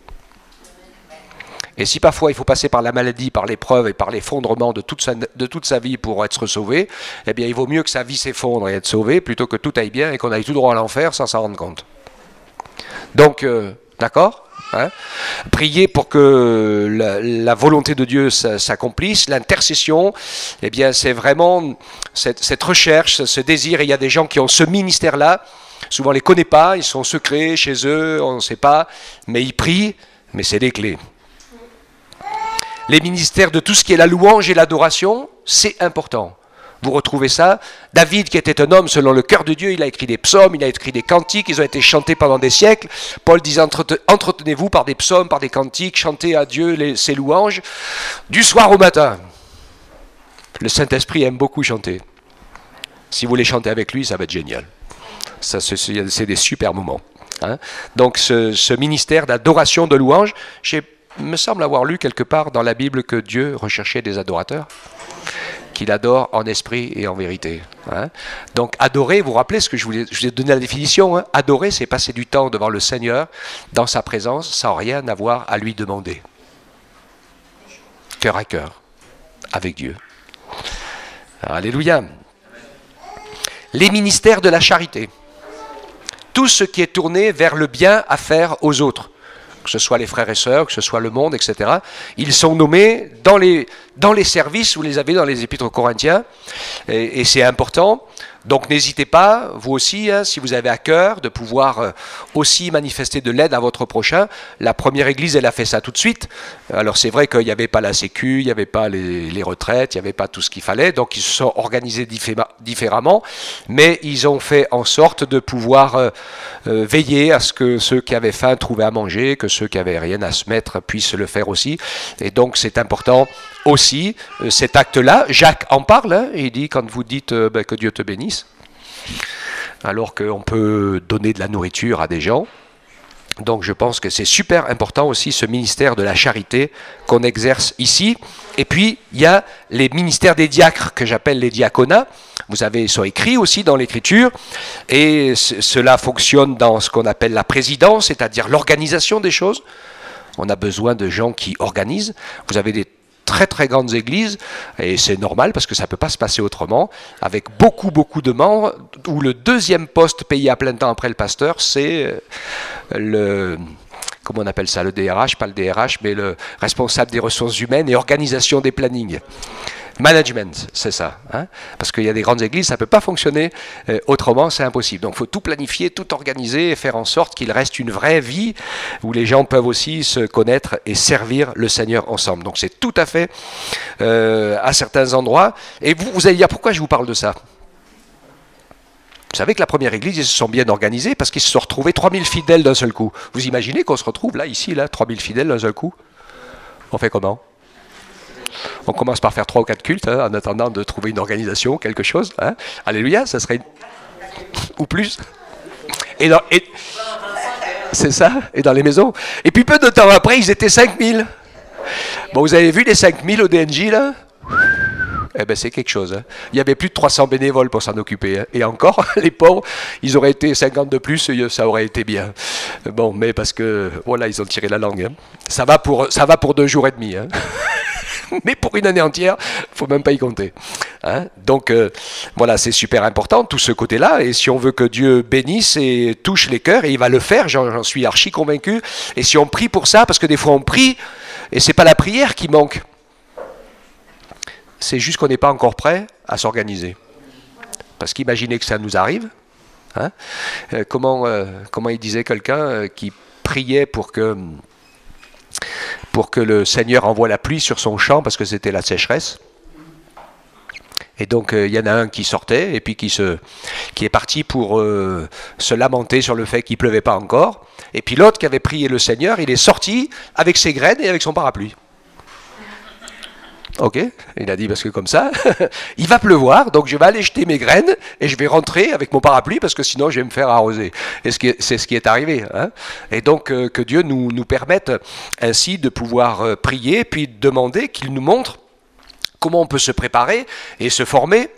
Speaker 1: Et si parfois il faut passer par la maladie, par l'épreuve et par l'effondrement de toute sa vie pour être sauvé, eh bien il vaut mieux que sa vie s'effondre et être sauvé plutôt que tout aille bien et qu'on aille tout droit à l'enfer sans s'en rendre compte. Donc, d'accord, hein, prier pour que la volonté de Dieu s'accomplisse, l'intercession, eh bien c'est vraiment cette recherche, ce désir, et il y a des gens qui ont ce ministère-là, souvent on ne les connaît pas, ils sont secrets chez eux, on ne sait pas, mais ils prient, mais c'est des clés. Les ministères de tout ce qui est la louange et l'adoration, c'est important. Vous retrouvez ça. David, qui était un homme selon le cœur de Dieu, il a écrit des psaumes, il a écrit des cantiques, ils ont été chantés pendant des siècles. Paul disait, entretenez-vous par des psaumes, par des cantiques, chantez à Dieu ses louanges, du soir au matin. Le Saint-Esprit aime beaucoup chanter. Si vous voulez chanter avec lui, ça va être génial. C'est des super moments. Hein. Donc ce ministère d'adoration, de louange, il me semble avoir lu quelque part dans la Bible que Dieu recherchait des adorateurs, qu'il adore en esprit et en vérité. Hein. Donc adorer, vous vous rappelez ce que je vous ai donné la définition, hein. Adorer, c'est passer du temps devant le Seigneur, dans sa présence, sans rien avoir à lui demander. Cœur à cœur, avec Dieu. Alléluia. Les ministères de la charité. Tout ce qui est tourné vers le bien à faire aux autres. Que ce soit les frères et sœurs, que ce soit le monde, etc. Ils sont nommés dans les services, vous les avez dans les épîtres aux Corinthiens, et c'est important. Donc n'hésitez pas, vous aussi, hein, si vous avez à cœur, de pouvoir aussi manifester de l'aide à votre prochain. La première église, elle a fait ça tout de suite. Alors c'est vrai qu'il n'y avait pas la sécu, il n'y avait pas les retraites, il n'y avait pas tout ce qu'il fallait, donc ils se sont organisés différemment, mais ils ont fait en sorte de pouvoir veiller à ce que ceux qui avaient faim trouvaient à manger, que ceux qui n'avaient rien à se mettre puissent le faire aussi. Et donc c'est important aussi, cet acte-là. Jacques en parle, hein, il dit quand vous dites que Dieu te bénisse, alors qu'on peut donner de la nourriture à des gens. Donc je pense que c'est super important aussi ce ministère de la charité qu'on exerce ici. Et puis il y a les ministères des diacres que j'appelle les diaconats. Vous avez, ils sont écrits aussi dans l'écriture, et cela fonctionne dans ce qu'on appelle la présidence, c'est-à-dire l'organisation des choses. On a besoin de gens qui organisent. Vous avez des très très grandes églises, et c'est normal parce que ça ne peut pas se passer autrement, avec beaucoup de membres, où le deuxième poste payé à plein temps après le pasteur, c'est le... Comment on appelle ça, le DRH, pas le DRH, mais le responsable des ressources humaines et organisation des plannings. Management, c'est ça. Hein, parce qu'il y a des grandes églises, ça ne peut pas fonctionner autrement, c'est impossible. Donc il faut tout planifier, tout organiser et faire en sorte qu'il reste une vraie vie où les gens peuvent aussi se connaître et servir le Seigneur ensemble. Donc c'est tout à fait à certains endroits. Et vous allez dire, pourquoi je vous parle de ça ? Vous savez que la première église, ils se sont bien organisés parce qu'ils se sont retrouvés 3000 fidèles d'un seul coup. Vous imaginez qu'on se retrouve là, ici, là, 3000 fidèles d'un seul coup ? On fait comment ? On commence par faire 3 ou 4 cultes, hein, en attendant de trouver une organisation, quelque chose. Hein. Alléluia, ça serait... ou plus. C'est ça, et dans les maisons. Et puis peu de temps après, ils étaient 5000. Bon, vous avez vu les 5000 au DNJ, là ? Eh bien, c'est quelque chose. Hein. Il y avait plus de 300 bénévoles pour s'en occuper. Hein. Et encore, les pauvres, ils auraient été 50 de plus, ça aurait été bien. Bon, mais parce que, voilà, ils ont tiré la langue. Hein. Ça va pour 2 jours et demi. Hein. Mais pour une année entière, il ne faut même pas y compter. Hein. Donc, voilà, c'est super important, tout ce côté-là. Et si on veut que Dieu bénisse et touche les cœurs, et il va le faire, j'en suis archi convaincu. Et si on prie pour ça, parce que des fois on prie, et ce n'est pas la prière qui manque. C'est juste qu'on n'est pas encore prêt à s'organiser. Parce qu'imaginez que ça nous arrive. Hein, comment il disait quelqu'un qui priait pour que le Seigneur envoie la pluie sur son champ parce que c'était la sécheresse. Et donc il y en a un qui sortait et puis qui est parti pour se lamenter sur le fait qu'il ne pleuvait pas encore. Et puis l'autre qui avait prié le Seigneur, il est sorti avec ses graines et avec son parapluie. Ok, il a dit parce que comme ça, il va pleuvoir, donc je vais aller jeter mes graines et je vais rentrer avec mon parapluie parce que sinon je vais me faire arroser. Et c'est ce qui est arrivé. Hein. Et donc que Dieu nous permette ainsi de pouvoir prier, puis demander qu'il nous montre comment on peut se préparer et se former.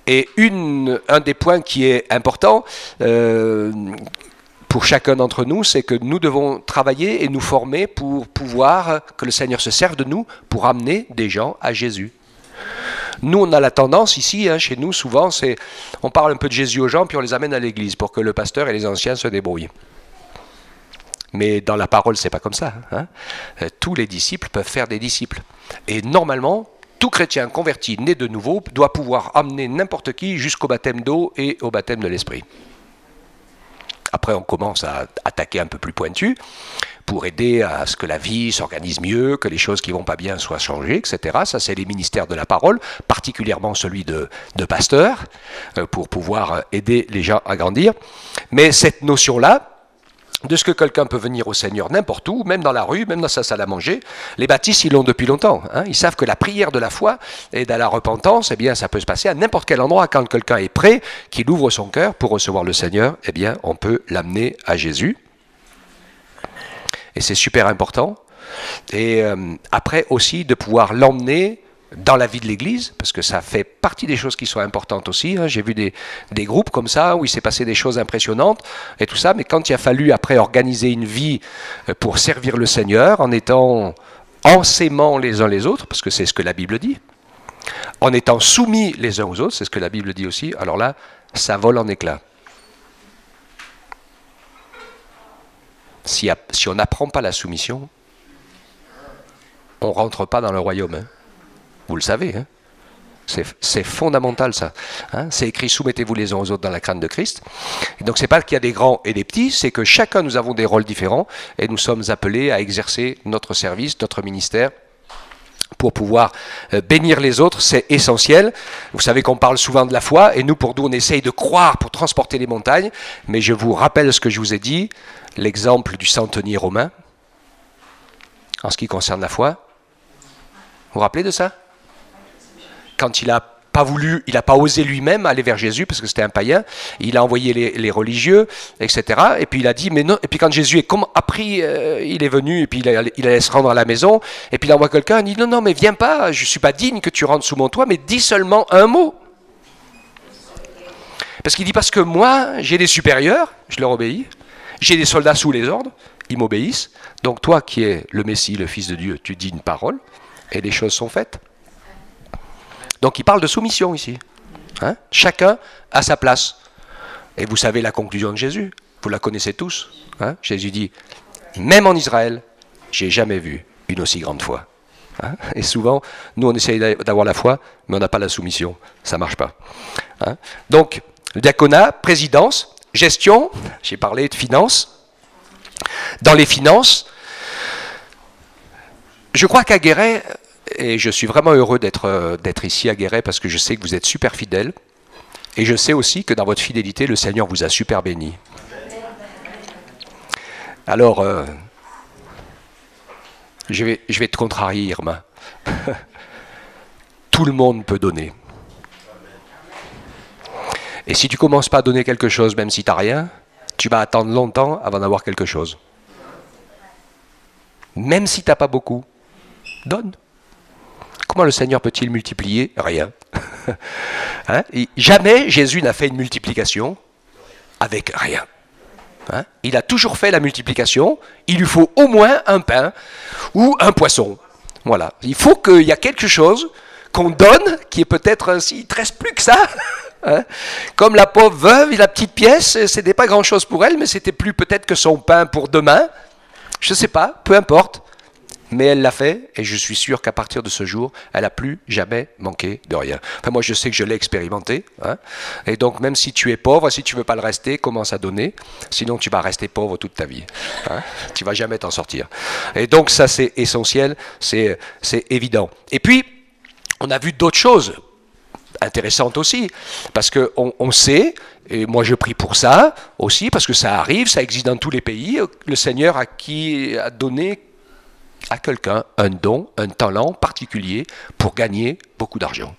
Speaker 1: Et un des points qui est important pour chacun d'entre nous, c'est que nous devons travailler et nous former pour pouvoir, que le Seigneur se serve de nous pour amener des gens à Jésus. Nous, on a la tendance ici, hein, chez nous, souvent, on parle un peu de Jésus aux gens, puis on les amène à l'église pour que le pasteur et les anciens se débrouillent. Mais dans la parole, c'est pas comme ça. Hein. Tous les disciples peuvent faire des disciples. Et normalement, tout chrétien converti, né de nouveau, doit pouvoir amener n'importe qui jusqu'au baptême d'eau et au baptême de l'esprit. Après, on commence à attaquer un peu plus pointu pour aider à ce que la vie s'organise mieux, que les choses qui ne vont pas bien soient changées, etc. Ça, c'est les ministères de la parole, particulièrement celui de pasteur, pour pouvoir aider les gens à grandir. Mais cette notion-là, de ce que quelqu'un peut venir au Seigneur n'importe où, même dans la rue, même dans sa salle à manger. Les baptistes, ils l'ont depuis longtemps. Hein. Ils savent que la prière de la foi et de la repentance, eh bien, ça peut se passer à n'importe quel endroit. Quand quelqu'un est prêt, qu'il ouvre son cœur pour recevoir le Seigneur, eh bien, on peut l'amener à Jésus. Et c'est super important. Et après aussi, de pouvoir l'emmener dans la vie de l'Église, parce que ça fait partie des choses qui sont importantes aussi. Hein. J'ai vu des groupes comme ça, où il s'est passé des choses impressionnantes, et tout ça, mais quand il a fallu après organiser une vie pour servir le Seigneur, en s'aimant les uns les autres, parce que c'est ce que la Bible dit, en étant soumis les uns aux autres, c'est ce que la Bible dit aussi, alors là, ça vole en éclats. Si on n'apprend pas la soumission, on ne rentre pas dans le royaume. Hein. Vous le savez, hein. C'est fondamental ça. Hein. C'est écrit « Soumettez-vous les uns aux autres dans la crainte de Christ ». Et donc c'est pas qu'il y a des grands et des petits, c'est que chacun nous avons des rôles différents et nous sommes appelés à exercer notre service, notre ministère pour pouvoir bénir les autres, c'est essentiel. Vous savez qu'on parle souvent de la foi et nous, pour nous, on essaye de croire pour transporter les montagnes, mais je vous rappelle ce que je vous ai dit, l'exemple du centenier romain en ce qui concerne la foi. Vous vous rappelez de ça ? Quand il n'a pas voulu, il n'a pas osé lui-même aller vers Jésus parce que c'était un païen, il a envoyé les religieux, etc. Et puis il a dit, mais non. Et puis quand Jésus a pris, il est venu et puis il allait se rendre à la maison. Et puis il envoie quelqu'un, il dit, non, mais viens pas, je ne suis pas digne que tu rentres sous mon toit, mais dis seulement un mot. Parce qu'il dit, parce que moi, j'ai des supérieurs, je leur obéis, j'ai des soldats sous les ordres, ils m'obéissent. Donc toi qui es le Messie, le Fils de Dieu, tu dis une parole. et les choses sont faites. Donc il parle de soumission ici. Hein? Chacun à sa place. Et vous savez la conclusion de Jésus, vous la connaissez tous. Hein? Jésus dit, même en Israël, j'ai jamais vu une aussi grande foi. Hein? Et souvent, nous on essaye d'avoir la foi, mais on n'a pas la soumission. Ça ne marche pas. Hein? Donc, le diaconat, présidence, gestion, j'ai parlé de finances. Dans les finances, je crois qu'à Guéret, et je suis vraiment heureux d'être ici à Guéret parce que je sais que vous êtes super fidèles, et je sais aussi que dans votre fidélité, le Seigneur vous a super béni. Alors, je vais te contrarier, Irma. Tout le monde peut donner. Et si tu ne commences pas à donner quelque chose, même si tu n'as rien, tu vas attendre longtemps avant d'avoir quelque chose. Même si tu n'as pas beaucoup, donne. Comment le Seigneur peut-il multiplier? Rien. Hein? Jamais Jésus n'a fait une multiplication avec rien. Hein? Il a toujours fait la multiplication, il lui faut au moins un pain ou un poisson. Voilà. Il faut qu'il y ait quelque chose qu'on donne, qui est peut-être, s'il ne te reste plus que ça. Hein? Comme la pauvre veuve, la petite pièce, ce n'était pas grand-chose pour elle, mais c'était plus peut-être que son pain pour demain. Je ne sais pas, peu importe. Mais elle l'a fait, et je suis sûr qu'à partir de ce jour, elle n'a plus jamais manqué de rien. Enfin, moi, je sais que je l'ai expérimenté. Hein, et donc, même si tu es pauvre, si tu ne veux pas le rester, commence à donner. Sinon, tu vas rester pauvre toute ta vie. Hein, tu ne vas jamais t'en sortir. Et donc, ça, c'est essentiel, c'est évident. Et puis, on a vu d'autres choses intéressantes aussi. Parce qu'on sait, et moi je prie pour ça aussi, parce que ça arrive, ça existe dans tous les pays, le Seigneur a donné à quelqu'un un don, un talent particulier pour gagner beaucoup d'argent.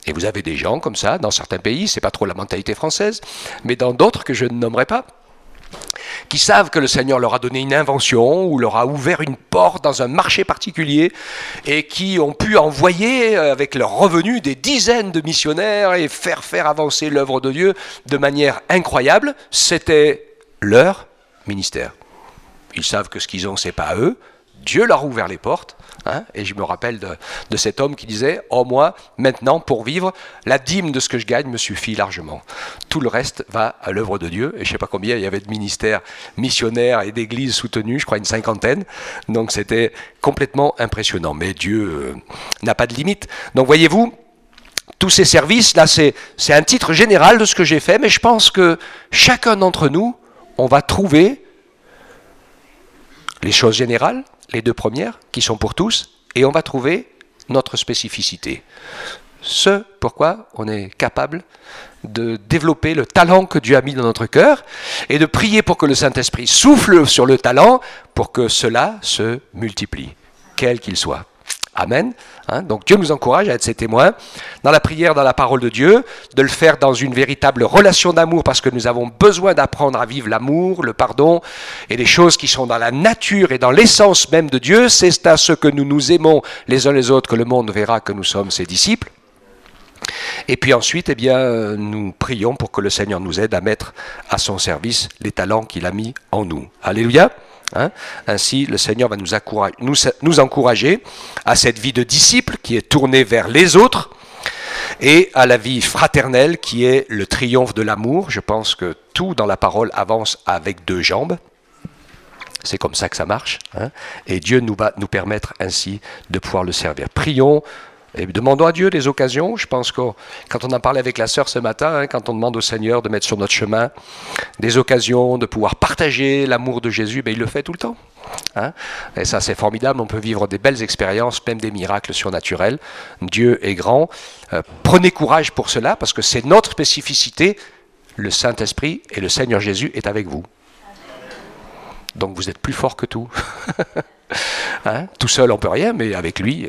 Speaker 1: Et vous avez des gens comme ça, dans certains pays, c'est pas trop la mentalité française, mais dans d'autres que je ne nommerai pas, qui savent que le Seigneur leur a donné une invention ou leur a ouvert une porte dans un marché particulier et qui ont pu envoyer avec leurs revenus des dizaines de missionnaires et faire avancer l'œuvre de Dieu de manière incroyable. C'était leur ministère. Ils savent que ce qu'ils ont, c'est pas à eux. Dieu leur a ouvert les portes. Hein, et je me rappelle de cet homme qui disait « Oh, moi, maintenant, pour vivre, la dîme de ce que je gagne me suffit largement. Tout le reste va à l'œuvre de Dieu. » Et je ne sais pas combien il y avait de ministères missionnaires et d'églises soutenus, je crois une 50aine. Donc c'était complètement impressionnant. Mais Dieu n'a pas de limite. Donc voyez-vous, tous ces services, là, c'est un titre général de ce que j'ai fait, mais je pense que chacun d'entre nous, on va trouver les choses générales, les deux premières, qui sont pour tous, et on va trouver notre spécificité. Ce pourquoi on est capable de développer le talent que Dieu a mis dans notre cœur, et de prier pour que le Saint-Esprit souffle sur le talent, pour que cela se multiplie, quel qu'il soit. Amen. Hein, donc Dieu nous encourage à être ses témoins dans la prière, dans la parole de Dieu, de le faire dans une véritable relation d'amour parce que nous avons besoin d'apprendre à vivre l'amour, le pardon et les choses qui sont dans la nature et dans l'essence même de Dieu. C'est à ce que nous nous aimons les uns les autres que le monde verra que nous sommes ses disciples. Et puis ensuite, eh bien, nous prions pour que le Seigneur nous aide à mettre à son service les talents qu'il a mis en nous. Alléluia. Hein? Ainsi, le Seigneur va nous encourager à cette vie de disciple qui est tournée vers les autres et à la vie fraternelle qui est le triomphe de l'amour. Je pense que tout dans la parole avance avec deux jambes. C'est comme ça que ça marche. Hein? Et Dieu va nous permettre ainsi de pouvoir le servir. Prions. Et demandons à Dieu des occasions. Je pense que quand on en parlait avec la sœur ce matin, hein, quand on demande au Seigneur de mettre sur notre chemin des occasions de pouvoir partager l'amour de Jésus, ben il le fait tout le temps. Hein. Et ça c'est formidable, on peut vivre des belles expériences, même des miracles surnaturels. Dieu est grand. Prenez courage pour cela parce que c'est notre spécificité. Le Saint-Esprit et le Seigneur Jésus est avec vous. Donc vous êtes plus fort que tout. Hein? Tout seul on peut rien, mais avec lui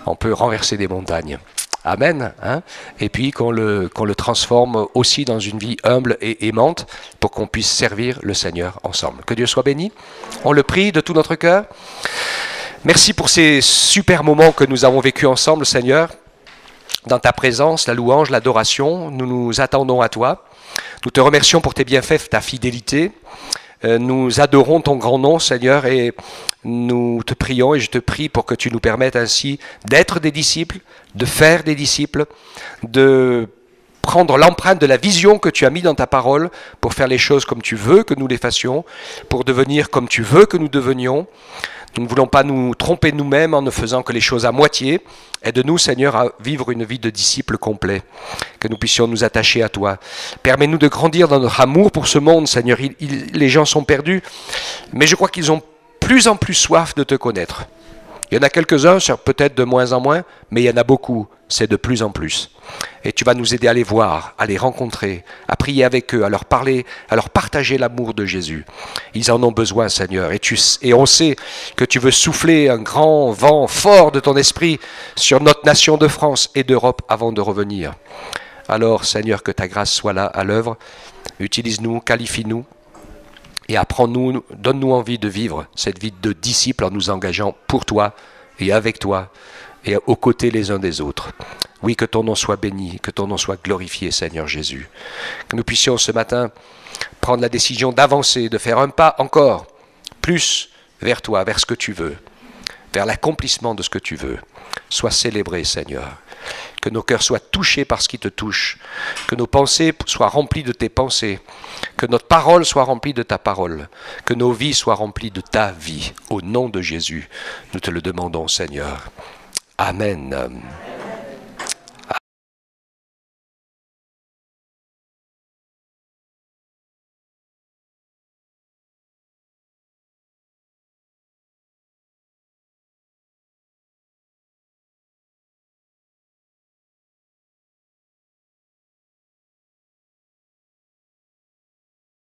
Speaker 1: on peut renverser des montagnes. Amen. Hein? Et puis qu'on le transforme aussi dans une vie humble et aimante pour qu'on puisse servir le Seigneur ensemble. Que Dieu soit béni. On le prie de tout notre cœur. Merci pour ces super moments que nous avons vécus ensemble, Seigneur. Dans ta présence, la louange, l'adoration, nous nous attendons à toi. Nous te remercions pour tes bienfaits, ta fidélité. Nous adorons ton grand nom, Seigneur, et Nous te prions et je te prie pour que tu nous permettes ainsi d'être des disciples, de faire des disciples, de prendre l'empreinte de la vision que tu as mis dans ta parole pour faire les choses comme tu veux que nous les fassions, pour devenir comme tu veux que nous devenions. Nous ne voulons pas nous tromper nous-mêmes en ne faisant que les choses à moitié. Aide-nous, Seigneur, à vivre une vie de disciples complet, que nous puissions nous attacher à toi. Permets-nous de grandir dans notre amour pour ce monde, Seigneur. Les gens sont perdus, mais je crois qu'ils ont plus en plus soif de te connaître. Il y en a quelques-uns, peut-être de moins en moins, mais il y en a beaucoup, c'est de plus en plus. Et tu vas nous aider à les voir, à les rencontrer, à prier avec eux, à leur parler, à leur partager l'amour de Jésus. Ils en ont besoin, Seigneur, et on sait que tu veux souffler un grand vent fort de ton esprit sur notre nation de France et d'Europe avant de revenir. Alors, Seigneur, que ta grâce soit là à l'œuvre, utilise-nous, qualifie-nous, et apprends-nous, donne-nous envie de vivre cette vie de disciple en nous engageant pour toi et avec toi et aux côtés les uns des autres. Oui, que ton nom soit béni, que ton nom soit glorifié, Seigneur Jésus. Que nous puissions ce matin prendre la décision d'avancer, de faire un pas encore plus vers toi, vers ce que tu veux, vers l'accomplissement de ce que tu veux. Sois célébré, Seigneur. Que nos cœurs soient touchés par ce qui te touche, que nos pensées soient remplies de tes pensées, que notre parole soit remplie de ta parole, que nos vies soient remplies de ta vie. Au nom de Jésus, nous te le demandons, Seigneur. Amen.